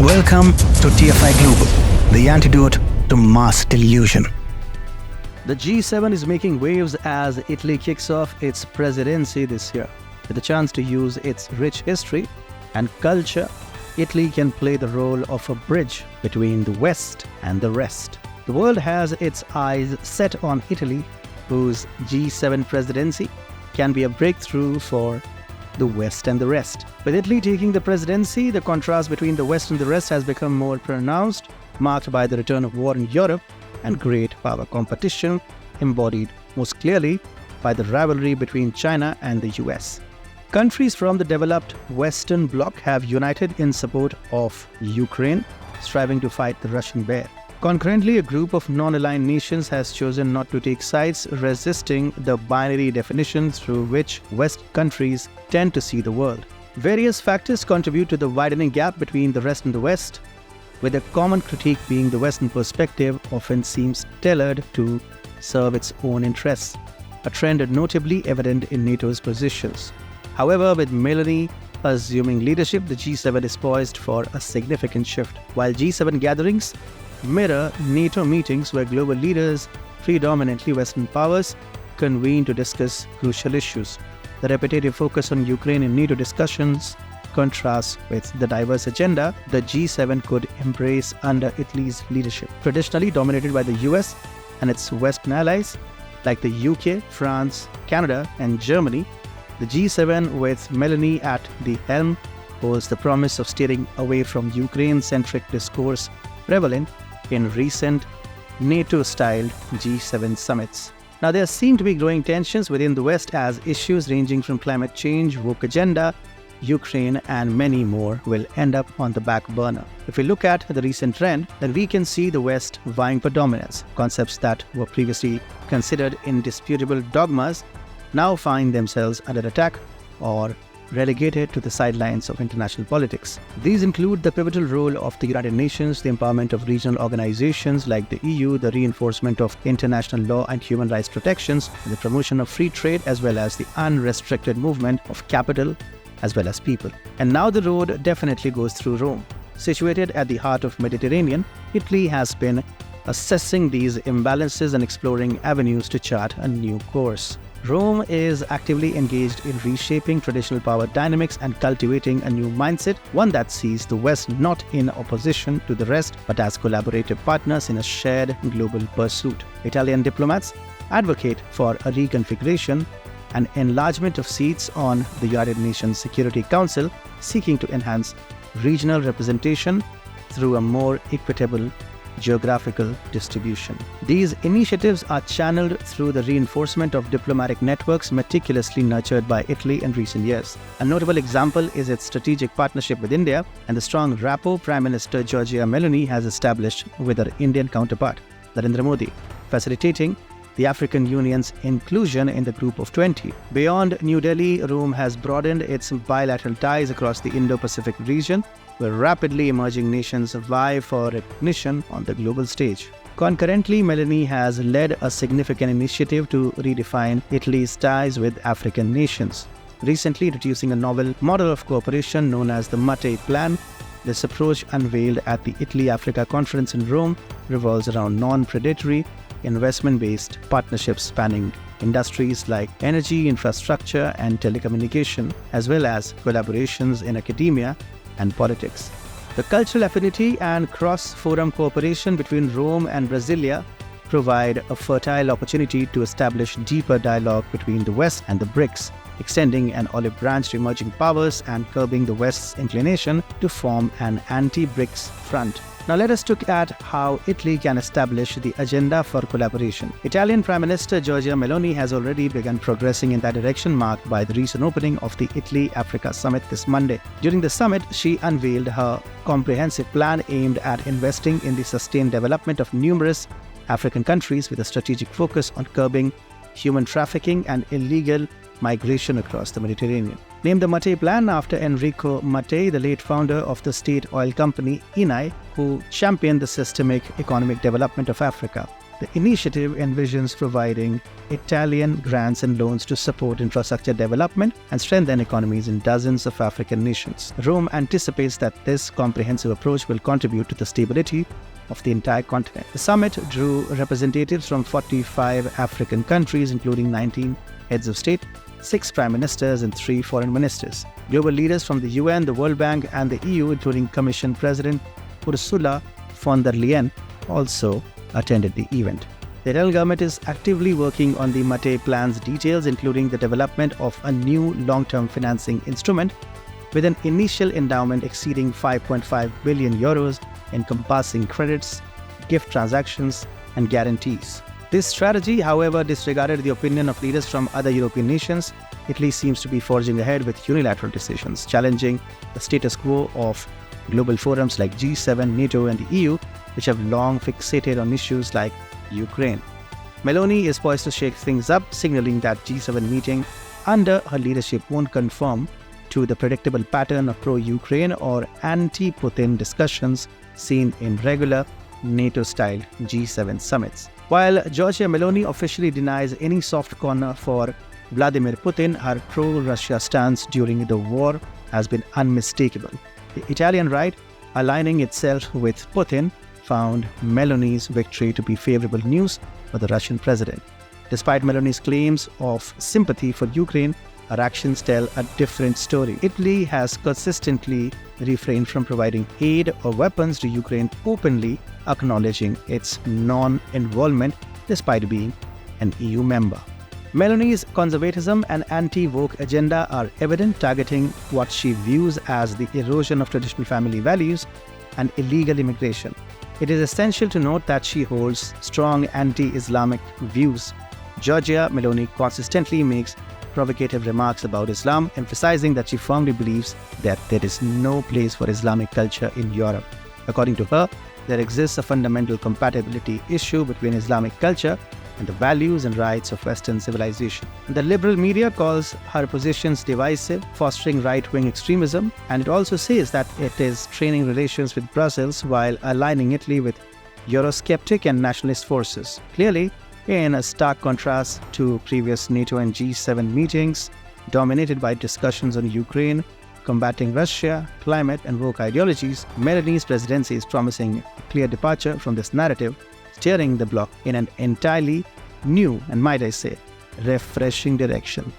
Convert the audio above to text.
Welcome to TFI Global, the antidote to mass delusion. The G7 is making waves as Italy kicks off its presidency this year. With a chance to use its rich history and culture, Italy can play the role of a bridge between the West and the rest. The world has its eyes set on Italy, whose G7 presidency can be a breakthrough for the West and the rest. With Italy taking the presidency, the contrast between the West and the rest has become more pronounced, marked by the return of war in Europe and great power competition, embodied most clearly by the rivalry between China and the US. Countries from the developed Western bloc have united in support of Ukraine, striving to fight the Russian bear. Concurrently, a group of non-aligned nations has chosen not to take sides, resisting the binary definition through which West countries tend to see the world. Various factors contribute to the widening gap between the rest and the West, with a common critique being the Western perspective often seems tailored to serve its own interests, a trend notably evident in NATO's positions. However, with Meloni assuming leadership, the G7 is poised for a significant shift. While G7 gatherings mirror NATO meetings where global leaders, predominantly Western powers, convene to discuss crucial issues, the repetitive focus on Ukraine in NATO discussions contrasts with the diverse agenda the G7 could embrace under Italy's leadership. Traditionally dominated by the US and its Western allies like the UK, France, Canada, and Germany, the G7 with Meloni at the helm holds the promise of steering away from Ukraine-centric discourse prevalent in recent NATO-styled G7 summits. Now, there seem to be growing tensions within the West as issues ranging from climate change, woke agenda, Ukraine, and many more will end up on the back burner. If we look at the recent trend, then we can see the West vying for dominance. Concepts that were previously considered indisputable dogmas now find themselves under attack or relegated to the sidelines of international politics. These include the pivotal role of the United Nations, the empowerment of regional organizations like the EU, the reinforcement of international law and human rights protections, the promotion of free trade, as well as the unrestricted movement of capital as well as people. And now the road definitely goes through Rome. Situated at the heart of Mediterranean, Italy has been assessing these imbalances and exploring avenues to chart a new course. Rome is actively engaged in reshaping traditional power dynamics and cultivating a new mindset, one that sees the West not in opposition to the rest, but as collaborative partners in a shared global pursuit. Italian diplomats advocate for a reconfiguration and enlargement of seats on the United Nations Security Council, seeking to enhance regional representation through a more equitable geographical distribution. These initiatives are channeled through the reinforcement of diplomatic networks meticulously nurtured by Italy in recent years. A notable example is its strategic partnership with India and the strong rapport Prime Minister Giorgia Meloni has established with her Indian counterpart, Narendra Modi, facilitating the African Union's inclusion in the Group of 20. Beyond New Delhi, Rome has broadened its bilateral ties across the Indo-Pacific region, where rapidly emerging nations vie for recognition on the global stage. Concurrently, Meloni has led a significant initiative to redefine Italy's ties with African nations, recently introducing a novel model of cooperation known as the Mattei Plan. This approach, unveiled at the Italy-Africa Conference in Rome, revolves around non-predatory, investment-based partnerships spanning industries like energy, infrastructure, and telecommunication, as well as collaborations in academia and politics. The cultural affinity and cross-forum cooperation between Rome and Brasilia provide a fertile opportunity to establish deeper dialogue between the West and the BRICS, extending an olive branch to emerging powers and curbing the West's inclination to form an anti-BRICS front. Now let us look at how Italy can establish the agenda for collaboration. Italian Prime Minister Giorgia Meloni has already begun progressing in that direction, marked by the recent opening of the Italy-Africa Summit this Monday. During the summit, she unveiled her comprehensive plan aimed at investing in the sustained development of numerous African countries with a strategic focus on curbing human trafficking and illegal migration across the Mediterranean. Named the Mattei Plan after Enrico Mattei, the late founder of the state oil company Eni, who championed the systemic economic development of Africa. The initiative envisions providing Italian grants and loans to support infrastructure development and strengthen economies in dozens of African nations. Rome anticipates that this comprehensive approach will contribute to the stability of the entire continent. The summit drew representatives from 45 African countries, including 19 heads of state, 6 prime ministers, and 3 foreign ministers. Global leaders from the UN, the World Bank, and the EU, including Commission President Ursula von der Leyen, also attended the event. The Italian government is actively working on the Mattei plan's details, including the development of a new long-term financing instrument with an initial endowment exceeding 5.5 billion euros, encompassing credits, gift transactions, and guarantees. This strategy, however, disregarded the opinion of leaders from other European nations. Italy seems to be forging ahead with unilateral decisions, challenging the status quo of global forums like G7, NATO, and the EU, which have long fixated on issues like Ukraine. Meloni is poised to shake things up, signaling that G7 meeting under her leadership won't conform to the predictable pattern of pro-Ukraine or anti-Putin discussions seen in regular NATO-style G7 summits. While Giorgia Meloni officially denies any soft corner for Vladimir Putin, her pro-Russia stance during the war has been unmistakable. The Italian right, aligning itself with Putin, found Meloni's victory to be favorable news for the Russian president. Despite Meloni's claims of sympathy for Ukraine, her actions tell a different story. Italy has consistently refrained from providing aid or weapons to Ukraine, openly acknowledging its non-involvement despite being an EU member. Meloni's conservatism and anti-woke agenda are evident, targeting what she views as the erosion of traditional family values and illegal immigration. It is essential to note that she holds strong anti-Islamic views. Giorgia Meloni consistently makes provocative remarks about Islam, emphasizing that she firmly believes that there is no place for Islamic culture in Europe. According to her, there exists a fundamental compatibility issue between Islamic culture and the values and rights of Western civilization. The liberal media calls her positions divisive, fostering right-wing extremism, and it also says that it is training relations with Brussels while aligning Italy with Eurosceptic and nationalist forces. Clearly, in a stark contrast to previous NATO and G7 meetings dominated by discussions on Ukraine, combating Russia, climate, and woke ideologies, Meloni's presidency is promising a clear departure from this narrative, steering the bloc in an entirely new and, might I say, refreshing direction.